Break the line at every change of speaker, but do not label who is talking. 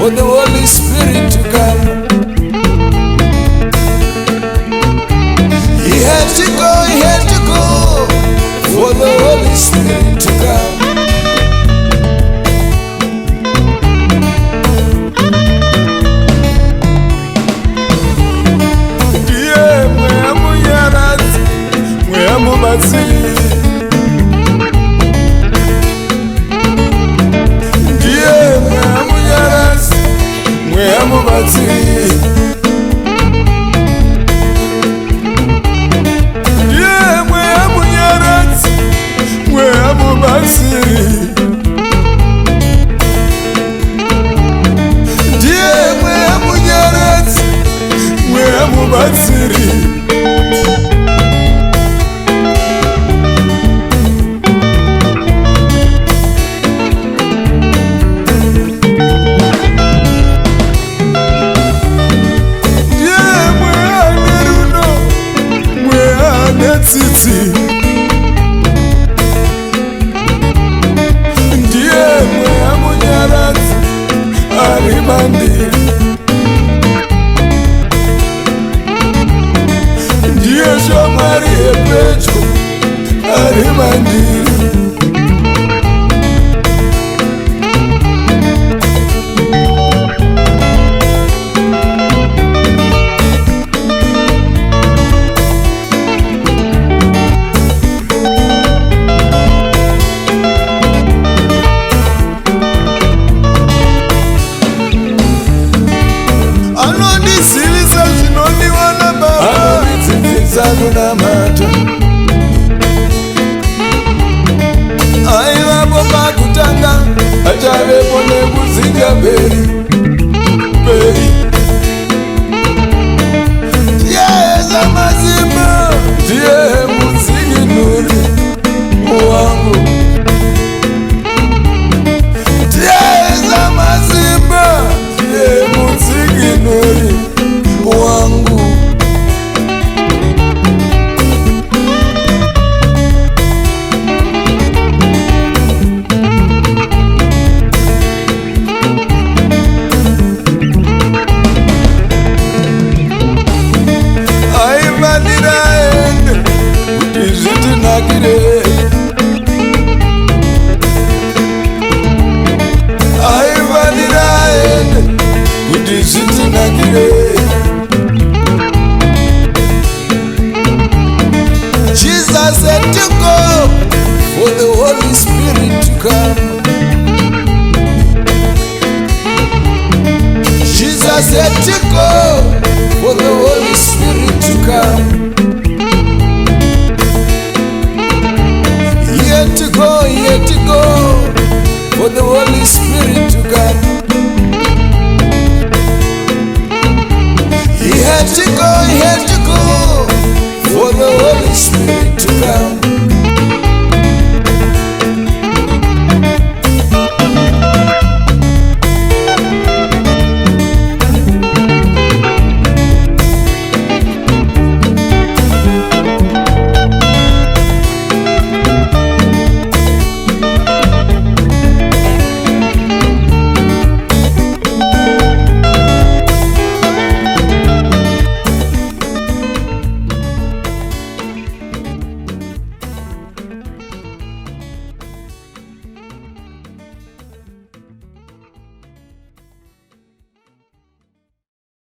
for the Holy Spirit to come. He had to go for the Holy Spirit to come. Ndiye mwemu nyaradzi, mwemu batsiri. Ndiye mwemu nyaradzi, mwemu batsiri. Aivapo pakutanga achavepo nekuzinga mberi mberi. Ndiye zamazima, ndiye mudzikinuri wangu. Ndiye zamazima, ndiye mudzikinuri wangu. Jesus said to go for the Holy Spirit to come. Jesus said to go for the Holy Spirit to come. Yet to go for the Holy Spirit.